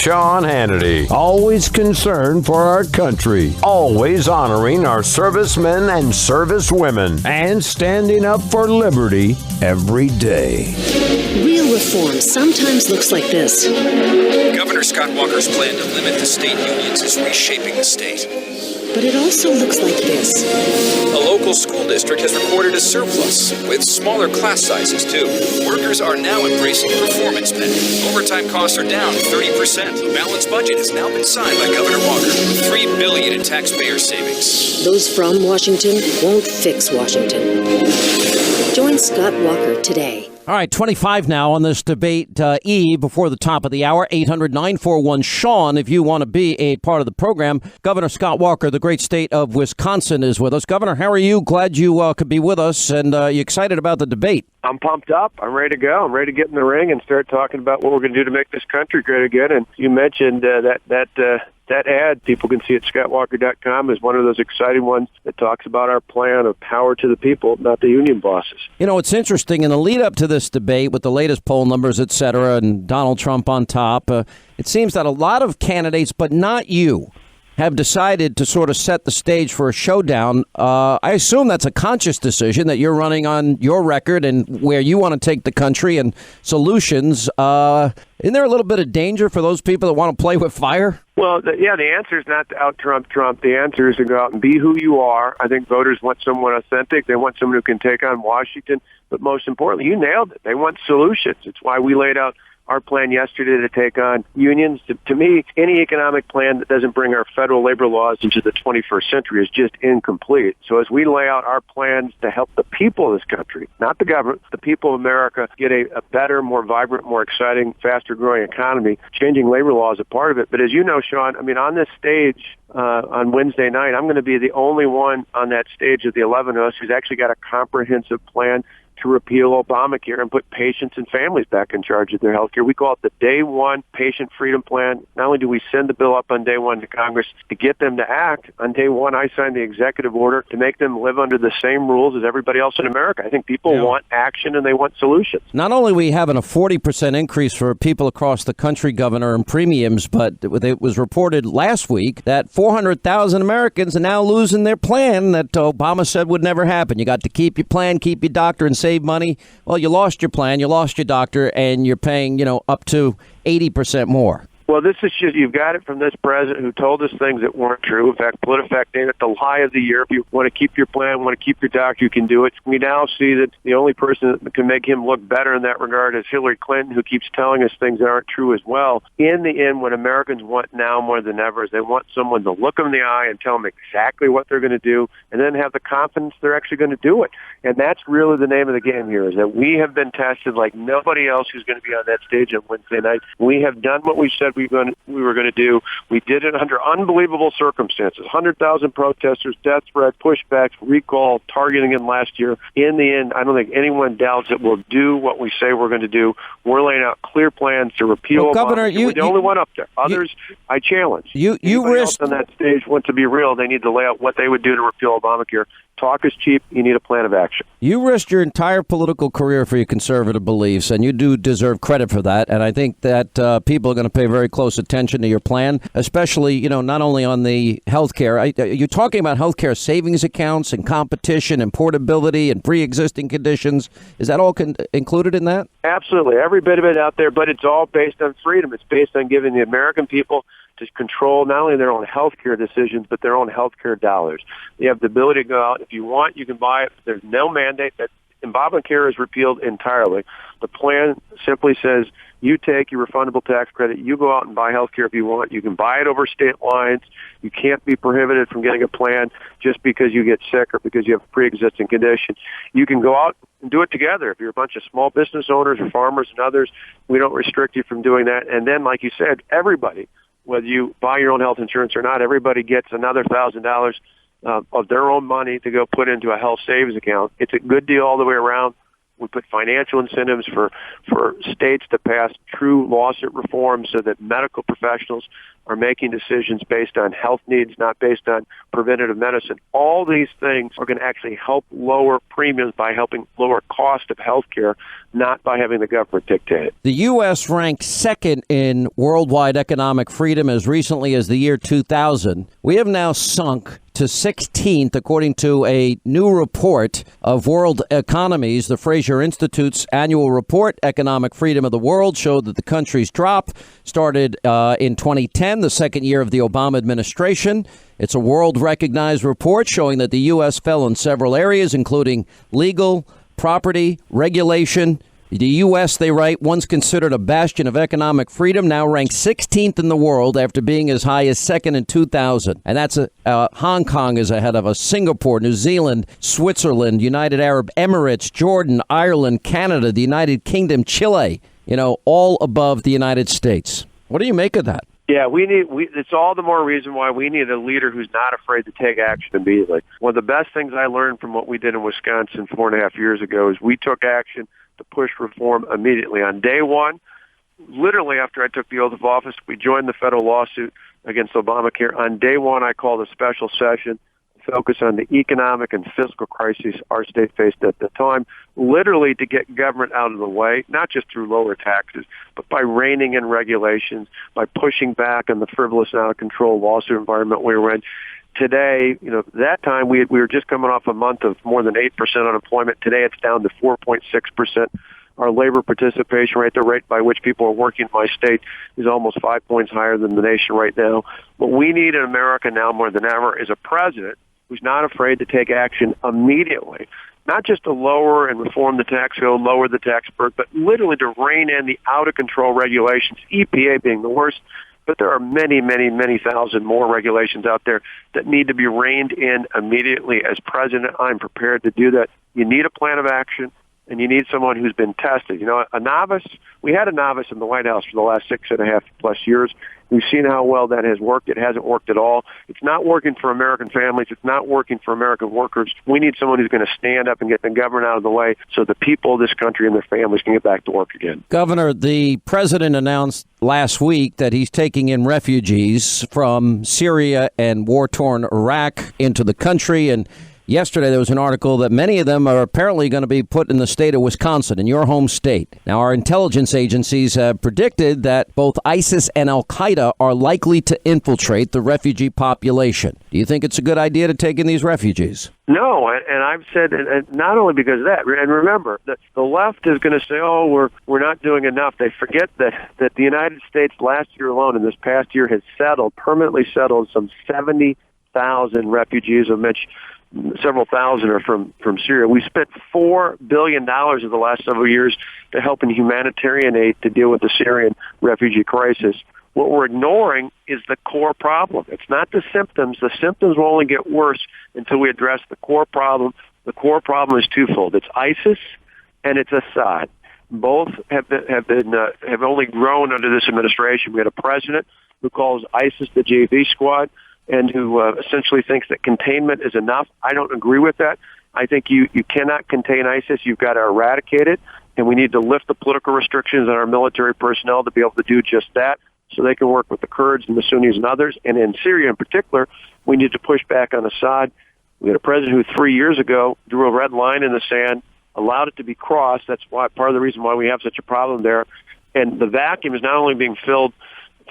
Sean Hannity. Always concerned for our country. Always honoring our servicemen and servicewomen. And standing up for liberty every day. Real reform sometimes looks like this. Governor Scott Walker's plan to limit the state unions is reshaping the state. But it also looks like this. A local school district has recorded a surplus, with smaller class sizes, too. Workers are now embracing performance pay. Overtime costs are down 30%. A balanced budget has now been signed by Governor Walker, with $3 billion in taxpayer savings. Those from Washington won't fix Washington. Join Scott Walker today. All right, 25 now on this debate eve before the top of the hour. 800-941-SEAN if you want to be a part of the program. Governor Scott Walker, the great state of Wisconsin, is with us. Governor, how are you? Glad you could be with us, and you excited about the debate? I'm pumped up. I'm ready to go. I'm ready to get in the ring and start talking about what we're going to do to make this country great again. And you mentioned that ad people can see at scottwalker.com is one of those exciting ones that talks about our plan of power to the people, not the union bosses. You know, it's interesting. In the lead up to this debate with the latest poll numbers, et cetera, and Donald Trump on top, it seems that a lot of candidates, but not you, have decided to sort of set the stage for a showdown. I assume that's a conscious decision that you're running on your record and where you want to take the country and solutions. Isn't there a little bit of danger for those people that want to play with fire? Well, the answer is not to out-Trump Trump. The answer is to go out and be who you are. I think voters want someone authentic. They want someone who can take on Washington. But most importantly, you nailed it. They want solutions. It's why we laid out our plan yesterday to take on unions. To me, any economic plan that doesn't bring our federal labor laws into the 21st century is just incomplete. So as we lay out our plans to help the people of this country, not the government, the people of America, get a better, more vibrant, more exciting, faster-growing economy, changing labor laws is a part of it. But as you know, Sean, I mean, on this stage on Wednesday night, I'm going to be the only one on that stage of the 11 of us who's actually got a comprehensive plan to repeal Obamacare and put patients and families back in charge of their health care. We call it the Day One Patient Freedom Plan. Not only do we send the bill up on day one to Congress to get them to act, on day one I signed the executive order to make them live under the same rules as everybody else in America. I think people want action and they want solutions. Not only are we having a 40% increase for people across the country, Governor, in premiums, but it was reported last week that 400,000 Americans are now losing their plan that Obama said would never happen. You got to keep your plan, keep your doctor, and save money. Well, you lost your plan, you lost your doctor, and you're paying, up to 80% more. Well, this is just, you've got it from this president who told us things that weren't true. In fact, PolitiFact named it the lie of the year. If you want to keep your plan, want to keep your doctor, you can do it. We now see that the only person that can make him look better in that regard is Hillary Clinton, who keeps telling us things that aren't true as well. In the end, what Americans want now more than ever is they want someone to look them in the eye and tell them exactly what they're going to do, and then have the confidence they're actually going to do it. And that's really the name of the game here, is that we have been tested like nobody else who's going to be on that stage on Wednesday night. We have done what we said we were going to do. We did it under unbelievable circumstances. 100,000 protesters, death threats, pushbacks, recall, targeting him last year. In the end, I don't think anyone doubts that we'll do what we say we're going to do. We're laying out clear plans to repeal Governor, Obamacare. We're the only one up there. Others, I challenge. You risked on that stage want to be real. They need to lay out what they would do to repeal Obamacare. Talk is cheap. You need a plan of action. You risked your entire political career for your conservative beliefs, and you do deserve credit for that. And I think that people are going to pay very close attention to your plan, especially, not only on the health care. You're talking about health care savings accounts and competition and portability and pre-existing conditions. Is that all included in that? Absolutely. Every bit of it out there, but it's all based on freedom. It's based on giving the American people to control not only their own health care decisions, but their own health care dollars. You have the ability to go out. If you want, you can buy it. There's no mandate that Obamacare is repealed entirely. The plan simply says you take your refundable tax credit, you go out and buy health care if you want. You can buy it over state lines. You can't be prohibited from getting a plan just because you get sick or because you have a pre-existing condition. You can go out and do it together. If you're a bunch of small business owners or farmers and others, we don't restrict you from doing that. And then, like you said, everybody, whether you buy your own health insurance or not, everybody gets another $1,000 of their own money to go put into a health savings account. It's a good deal all the way around. We put financial incentives for states to pass true lawsuit reforms so that medical professionals are making decisions based on health needs, not based on preventative medicine. All these things are going to actually help lower premiums by helping lower cost of health care, not by having the government dictate it. The U.S. ranked second in worldwide economic freedom as recently as the year 2000. We have now sunk to 16th, according to a new report of world economies. The Fraser Institute's annual report, Economic Freedom of the World, showed that the country's drop started in 2010, the second year of the Obama administration. It's a world-recognized report showing that the U.S. fell in several areas, including legal, property, regulation. The U.S., they write, once considered a bastion of economic freedom, now ranks 16th in the world after being as high as second in 2000. And that's Hong Kong is ahead of us, Singapore, New Zealand, Switzerland, United Arab Emirates, Jordan, Ireland, Canada, the United Kingdom, Chile, all above the United States. What do you make of that? Yeah, it's all the more reason why we need a leader who's not afraid to take action immediately. One of the best things I learned from what we did in Wisconsin 4.5 years ago is we took action to push reform immediately. On day one, literally after I took the oath of office, we joined the federal lawsuit against Obamacare. On day one, I called a special session to focus on the economic and fiscal crisis our state faced at the time, literally to get government out of the way, not just through lower taxes, but by reining in regulations, by pushing back on the frivolous and out-of-control lawsuit environment we were in. Today, that time we were just coming off a month of more than 8% unemployment. Today it's down to 4.6%. Our labor participation rate, the rate by which people are working in my state, is almost 5 points higher than the nation right now. What we need in America now more than ever is a president who's not afraid to take action immediately, not just to lower and reform the tax code, lower the tax burden, but literally to rein in the out-of-control regulations, EPA being the worst. But there are many, many, many thousand more regulations out there that need to be reined in immediately. As president, I'm prepared to do that. You need a plan of action, and you need someone who's been tested. A novice, we had a novice in the White House for the last 6.5+ years. We've seen how well that has worked. It hasn't worked at all. It's not working for American families. It's not working for American workers. We need someone who's going to stand up and get the government out of the way so the people of this country and their families can get back to work again. Governor, the president announced last week that he's taking in refugees from Syria and war-torn Iraq into the country. And yesterday, there was an article that many of them are apparently going to be put in the state of Wisconsin, in your home state. Now, our intelligence agencies have predicted that both ISIS and Al-Qaeda are likely to infiltrate the refugee population. Do you think it's a good idea to take in these refugees? No, and I've said, and not only because of that, and remember, that the left is going to say, we're not doing enough. They forget that the United States last year alone, in this past year, has permanently settled some 70,000 refugees, of which several thousand are from Syria. We spent $4 billion in the last several years to help in humanitarian aid to deal with the Syrian refugee crisis. What we're ignoring is the core problem. It's not the symptoms. The symptoms will only get worse until we address the core problem. The core problem is twofold. It's ISIS and it's Assad. Both have only grown under this administration. We had a president who calls ISIS the JV squad, and who essentially thinks that containment is enough. I don't agree with that. I think you cannot contain ISIS. You've got to eradicate it, and we need to lift the political restrictions on our military personnel to be able to do just that so they can work with the Kurds and the Sunnis and others. And in Syria in particular, we need to push back on Assad. We had a president who 3 years ago drew a red line in the sand, allowed it to be crossed. That's part of the reason why we have such a problem there. And the vacuum is not only being filled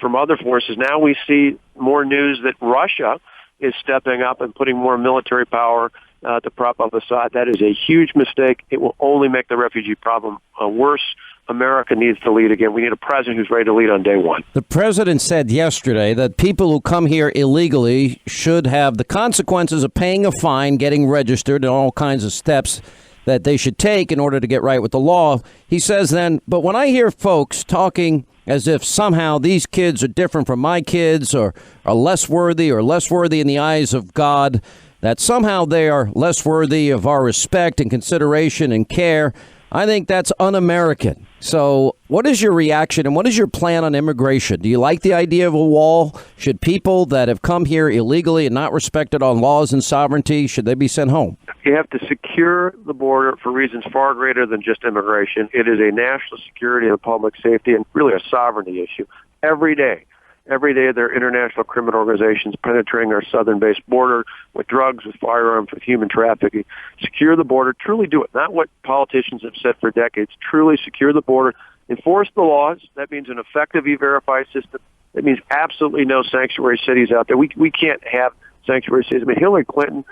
from other forces. Now we see more news that Russia is stepping up and putting more military power to prop up Assad. That is a huge mistake. It will only make the refugee problem worse. America needs to lead again. We need a president who's ready to lead on day one. The president said yesterday that people who come here illegally should have the consequences of paying a fine, getting registered, and all kinds of steps that they should take in order to get right with the law. He says then, but when I hear folks talking as if somehow these kids are different from my kids or are less worthy in the eyes of God, that somehow they are less worthy of our respect and consideration and care, I think that's un-American. So what is your reaction and what is your plan on immigration? Do you like the idea of a wall? Should people that have come here illegally and not respected on laws and sovereignty, should they be sent home? You have to secure the border for reasons far greater than just immigration. It is a national security and public safety and really a sovereignty issue. Every day, Every day there are international criminal organizations penetrating our southern-based border with drugs, with firearms, with human trafficking. Secure the border. Truly do it. Not what politicians have said for decades. Truly secure the border. Enforce the laws. That means an effective E-Verify system. That means absolutely no sanctuary cities out there. We can't have sanctuary cities. I mean, Hillary Clinton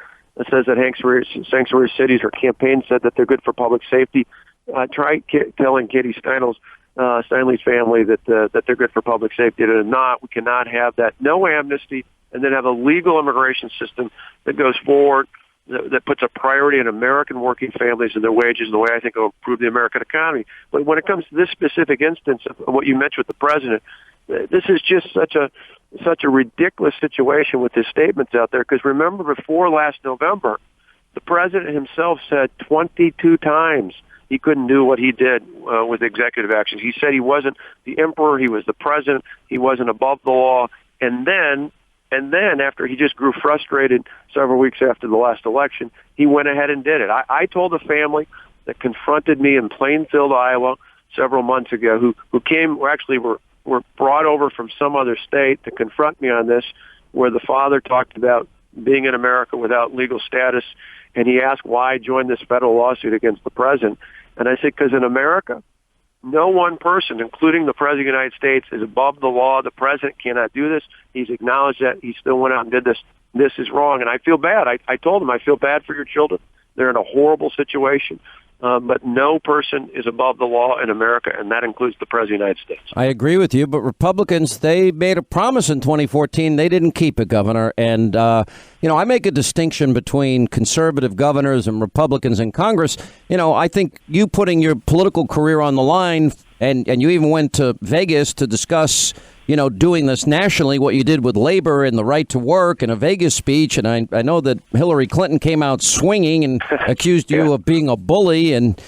says that sanctuary cities, her campaign said that they're good for public safety. Try telling Katie Steinle's family that they're good for public safety. They're not. We cannot have that. No amnesty, and then have a legal immigration system that goes forward, that puts a priority on American working families and their wages in the way I think will improve the American economy. But when it comes to this specific instance of what you mentioned with the president, this is just such a ridiculous situation with his statements out there. Because remember, before last November, the president himself said 22 times he couldn't do what he did with executive actions. He said he wasn't the emperor, he was the president, he wasn't above the law. And then after he just grew frustrated several weeks after the last election, he went ahead and did it. I told a family that confronted me in Plainfield, Iowa, several months ago, who were brought over from some other state to confront me on this, where the father talked about being in America without legal status, and he asked why I joined this federal lawsuit against the president. And I said, because in America, no one person, including the President of the United States, is above the law. The President cannot do this. He's acknowledged that. He still went out and did this. This is wrong. And I feel bad. I told him, I feel bad for your children. They're in a horrible situation. But no person is above the law in America, and that includes the President of the United States. I agree with you, but Republicans, they made a promise in 2014. They didn't keep it, Governor. And, I make a distinction between conservative governors and Republicans in Congress. I think you putting your political career on the line, and you even went to Vegas to discuss doing this nationally, what you did with labor and the right to work and a Vegas speech. And I know that Hillary Clinton came out swinging and accused you of being a bully, and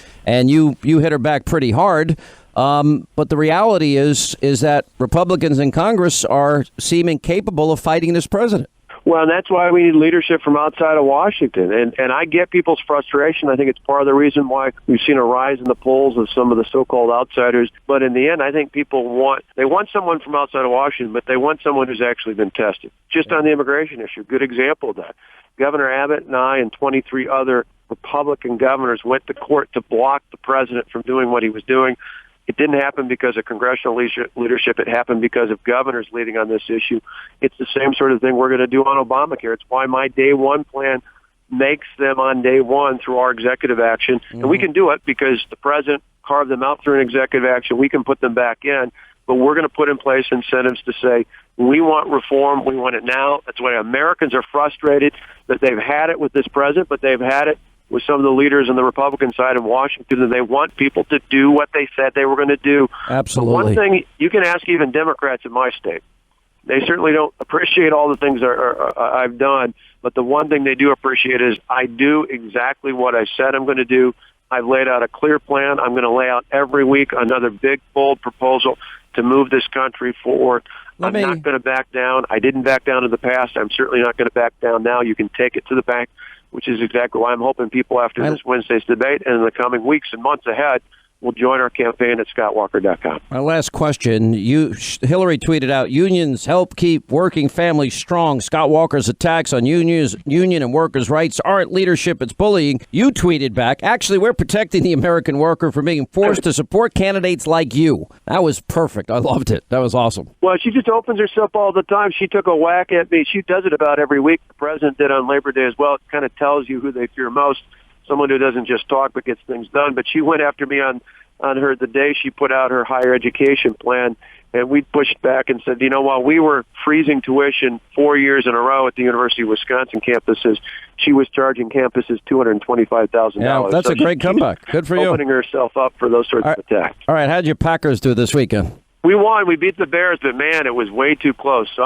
you hit her back pretty hard. But the reality is that Republicans in Congress are seeming capable of fighting this president. Well, and that's why we need leadership from outside of Washington. And I get people's frustration. I think it's part of the reason why we've seen a rise in the polls of some of the so-called outsiders. But in the end, I think people want someone from outside of Washington, but they want someone who's actually been tested. Just on the immigration issue, good example of that. Governor Abbott and I and 23 other Republican governors went to court to block the president from doing what he was doing. It didn't happen because of congressional leadership. It happened because of governors leading on this issue. It's the same sort of thing we're going to do on Obamacare. It's why my day one plan makes them on day one through our executive action. And we can do it because the president carved them out through an executive action. We can put them back in. But we're going to put in place incentives to say, we want reform. We want it now. That's why Americans are frustrated that they've had it with this president, but they've had it with some of the leaders on the Republican side in Washington, and they want people to do what they said they were going to do. Absolutely. But one thing, you can ask even Democrats in my state. They certainly don't appreciate all the things I've done, but the one thing they do appreciate is I do exactly what I said I'm going to do. I've laid out a clear plan. I'm going to lay out every week another big, bold proposal to move this country forward. I'm not going to back down. I didn't back down in the past. I'm certainly not going to back down now. You can take it to the bank, which is exactly why I'm hoping people after this Wednesday's debate and in the coming weeks and months ahead will join our campaign at scottwalker.com. My last question. Hillary tweeted out, unions help keep working families strong. Scott Walker's attacks on union and workers' rights aren't leadership, it's bullying. You tweeted back, actually, we're protecting the American worker from being forced to support candidates like you. That was perfect. I loved it. That was awesome. Well, she just opens herself all the time. She took a whack at me. She does it about every week. The president did on Labor Day as well. It kind of tells you who they fear most. Someone who doesn't just talk but gets things done. But she went after me on her the day she put out her higher education plan, and we pushed back and said, while we were freezing tuition 4 years in a row at the University of Wisconsin campuses, she was charging campuses $225,000. Yeah, that's a great comeback. Good for you. Opening herself up for those sorts of attacks. All right, how'd your Packers do this weekend? We won. We beat the Bears, but man, it was way too close. So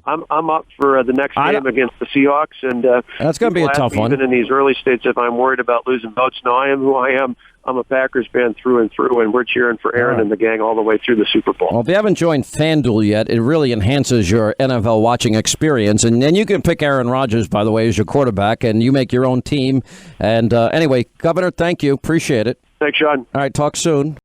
I'm up for the next game against the Seahawks, and that's going to be a tough one. Even in these early states, if I'm worried about losing votes, no, I am who I am. I'm a Packers fan through and through, and we're cheering for Aaron and the gang all the way through the Super Bowl. Well, if you haven't joined FanDuel yet, it really enhances your NFL watching experience. And then you can pick Aaron Rodgers, by the way, as your quarterback, and you make your own team. And anyway, Governor, thank you. Appreciate it. Thanks, Sean. All right, talk soon.